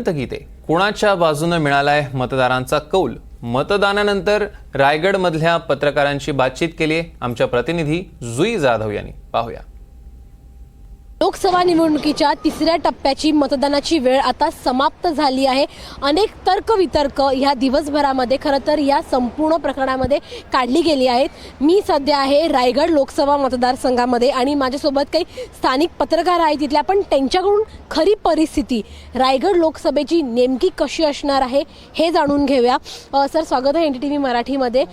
गीते कोणाच्या बाजूने मिळालाय मतदारांचा कौल? मतदानानंतर रायगडमधल्या पत्रकारांची बातचीत केली आमच्या प्रतिनिधी जुई जाधव यांनी. पाहूया. लोकसभा निवडणुकीच्या तिसऱ्या टप्प्याची मतदानाची वेळ आता समाप्त झाली आहे. अनेक तर्कवितर्क ह्या दिवसभरामध्ये खरं तर या संपूर्ण प्रकरणामध्ये काढली गेली आहेत. मी सध्या आहे रायगड लोकसभा मतदारसंघामध्ये आणि माझ्यासोबत काही स्थानिक पत्रकार आहेत तिथले. आपण त्यांच्याकडून खरी परिस्थिती रायगड लोकसभेची नेमकी कशी असणार आहे हे जाणून घेऊया. सर, स्वागत आहे NDTV मराठीमध्ये.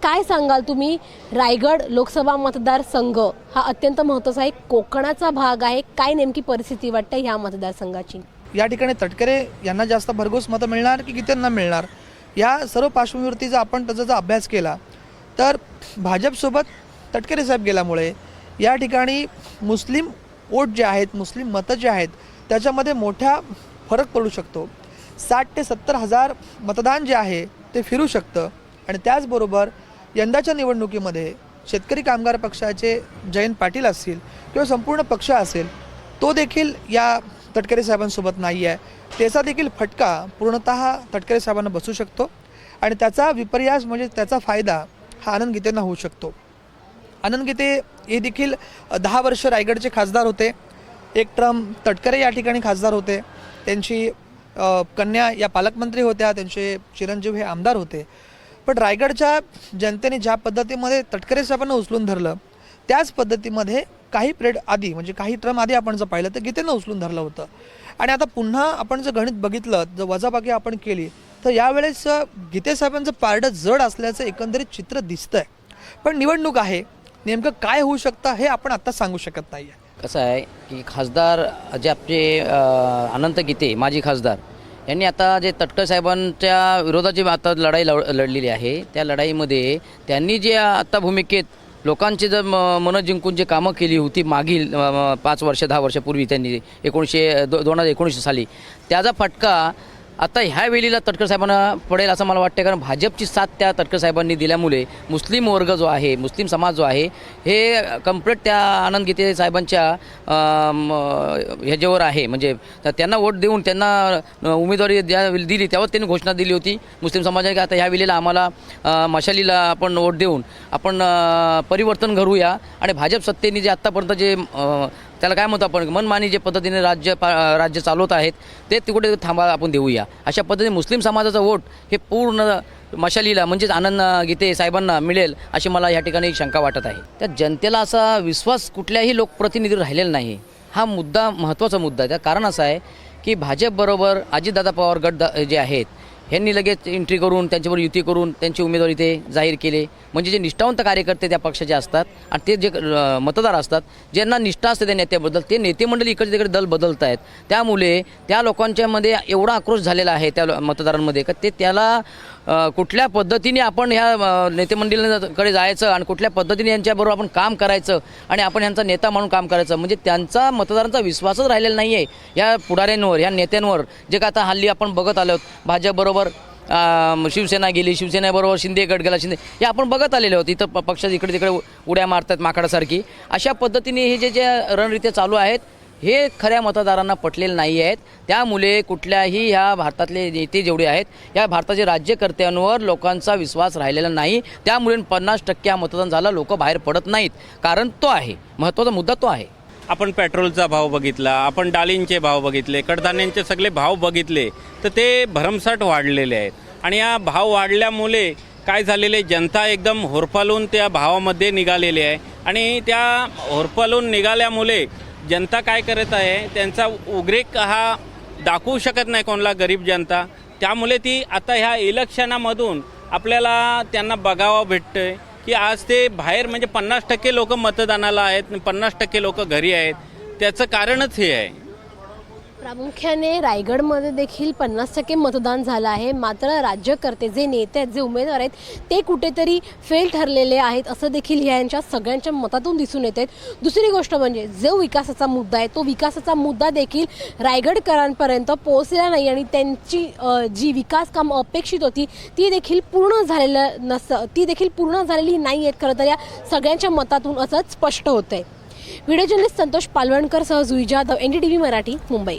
काय सांगाल तुम्ही? रायगड लोकसभा मतदारसंघ हा अत्यंत महत्त्वाचा आहे, कोकणाचा भाग आहे. काय नेमकी परिस्थिती वाटते ह्या मतदारसंघाची? या ठिकाणी तटकरे यांना जास्त भरघोस मतं मिळणार की गीतेंना मिळणार, या सर्व पार्श्वभूमीवरती जर आपण त्याचा अभ्यास केला तर भाजपसोबत तटकरे साहेब गेल्यामुळे या ठिकाणी मुस्लिम वोट जे आहेत, मुस्लिम मतं जे आहेत त्याच्यामध्ये मोठा फरक पडू शकतो. 60 ते 70 हजार मतदान जे आहे ते फिरू शकतं. आणि त्याचबरोबर यंदाच्या निवडणुकीमध्ये शेतकरी कामगार पक्षाचे जयंत पाटील असतील किंवा संपूर्ण पक्ष असेल तो देखील या तटकरे साहेबांसोबत नाही आहे. त्याचा देखील फटका पूर्णतः तटकरे साहेबांना बसू शकतो आणि त्याचा विपर्यास म्हणजे त्याचा फायदा हा आनंद गीतेंना होऊ शकतो. आनंद गीते हे देखील 10 वर्ष रायगडचे खासदार होते. एक टर्म तटकरे या ठिकाणी खासदार होते. त्यांची कन्या या पालकमंत्री होत्या, त्यांचे चिरंजीव हे आमदार होते. पण रायगडच्या जनतेने ज्या पद्धतीमध्ये तटकरे साहेबांना उचलून धरलं त्याच पद्धतीमध्ये काही पिरियड आधी म्हणजे काही टर्म आधी आपण जर पाहिलं तर गीतेंना उचलून धरलं होतं. आणि आता पुन्हा आपण जर गणित बघितलं, जर वजाबाकी आपण केली तर यावेळेस गीते साहेबांचं पारडं जड असल्याचं एकंदरीत चित्र दिसतंय. पण निवडणूक आहे, नेमकं काय होऊ शकतं हे आपण आत्ता सांगू शकत नाही आहे. कसं आहे की खासदार जे आपले अनंत गीते माजी खासदार यांनी आता जे तटकरे साहेबांच्या विरोधात जी आता लढाई लढलेली आहे त्या लढाईमध्ये त्यांनी जे आता भूमिकेत लोकांची जर मनं जिंकून जे कामं केली होती मागील 5 वर्ष 10 वर्षापूर्वी त्यांनी 2019 साली, त्याचा फटका आता ह्या वेळेला तटकरे साहेबांना पडेल असं मला वाटतं. कारण भाजपची साथ त्या तटकरे साहेबांनी दिल्यामुळे मुस्लिम वर्ग जो आहे, मुस्लिम समाज जो आहे हे कम्प्लीट त्या आनंद गीते साहेबांच्या ह्याच्यावर आहे. म्हणजे त्यांना वोट देऊन त्यांना उमेदवारी दिली तेव्हा त्यांनी घोषणा दिली होती मुस्लिम समाजाने की आता ह्या वेळेला आम्हाला मशालीला आपण वोट देऊन आपण परिवर्तन करूया आणि भाजप सत्तेने जे आत्तापर्यंत जे त्याला काय म्हणतो आपण मनमानी जे पद्धतीने राज्य चालवत आहेत ते तिकडे थांबा आपण देऊया. अशा पद्धतीने मुस्लिम समाजाचं वोट हे पूर्ण मशालीला म्हणजेच आनंद गीते साहेबांना मिळेल अशी मला या ठिकाणी शंका वाटत आहे. त्या जनतेला असा विश्वास कुठल्याही लोकप्रतिनिधीवर राहिलेला नाही. हा मुद्दा महत्त्वाचा मुद्दा आहे. त्या कारण असं आहे की भाजपबरोबर अजितदादा पवार गट जे आहेत ह्यांनी लगेच एंट्री करून त्यांच्यावर युती करून त्यांची उमेदवारी ते जाहीर केले. म्हणजे जे निष्ठावंत कार्यकर्ते त्या पक्षाचे असतात आणि ते जे मतदार असतात ज्यांना निष्ठा असते त्या नेत्याबद्दल ते नेते मंडळी इकडे तिकडे दल बदलत आहेत. त्यामुळे त्या लोकांच्यामध्ये एवढा आक्रोश झालेला आहे त्या मतदारांमध्ये का ते त्याला कुठल्या पद्धतीने आपण ह्या नेते मंडळींकडे जायचं आणि कुठल्या पद्धतीने यांच्याबरोबर आपण काम करायचं आणि आपण यांचा नेता म्हणून काम करायचं म्हणजे त्यांचा मतदारांचा विश्वासच राहिलेला नाही आहे या पुढाऱ्यांवर, या नेत्यांवर. जे का आता हल्ली आपण बघत आलो भाजपबरोबर शिवसेना गेली, शिवसेनेबरोबर शिंदे गट गेला, शिंदे हे आपण बघत आलेले होते. इथं पक्षात इकडे तिकडे उड्या मारतात माकडासारखी. अशा पद्धतीने हे जे रणरीत्या चालू आहेत हे खऱ्या मतदारांना पटलेले नाही आहेत. त्यामुळे कुठल्याही ह्या भारतातले नेते जेवढे आहेत या भारताचे राज्यकर्त्यांवर लोकांचा विश्वास राहिलेला नाही. त्यामुळे 50% हा मतदान झाला, लोक बाहेर पडत नाहीत. कारण तो आहे महत्त्वाचा मुद्दा, तो आहे. आपण पेट्रोलचा भाव बघितला, आपण डाळींचे भाव बघितले, कडधान्यांचे सगळे भाव बघितले तर ते भरमसाठ वाढलेले आहेत. आणि या भाव वाढल्यामुळे काय झालेले, जनता एकदम होरपालून त्या भावामध्ये निघालेली आहे. आणि त्या होरपालून निघाल्यामुळे जनता काय करत आहे, त्यांचा उद्रेक हा दाखवू शकत नाही कोणाला, गरीब जनता. त्यामुळे ती आता ह्या इलेक्शनामधून आपल्याला त्यांना बघावं भेटतंय की आज ते बाहेर म्हणजे 50% लोक मतदानाला आहेत, 50% लोक घरी आहेत. त्याचं कारणच हे आहे. प्रामुख्याने रायगडमध्ये देखील 50% मतदान झालं आहे. मात्र राज्यकर्ते जे नेते आहेत, जे उमेदवार आहेत ते कुठेतरी फेल ठरलेले आहेत असं देखील ह्यांच्या सगळ्यांच्या मतातून दिसून येत आहेत. दुसरी गोष्ट म्हणजे जो विकासाचा मुद्दा आहे तो विकासाचा मुद्दा देखील रायगडकरांपर्यंत पोहोचलेला नाही आणि त्यांची जी विकास कामं अपेक्षित होती ती देखील पूर्ण झालेली नाही आहेत. खरं तर या सगळ्यांच्या मतातून असंच स्पष्ट होतंय. व्हिडिओ जर्नलिस्ट संतोष पालवणकर सह जुई जाधव, NDTV मराठी, मुंबई.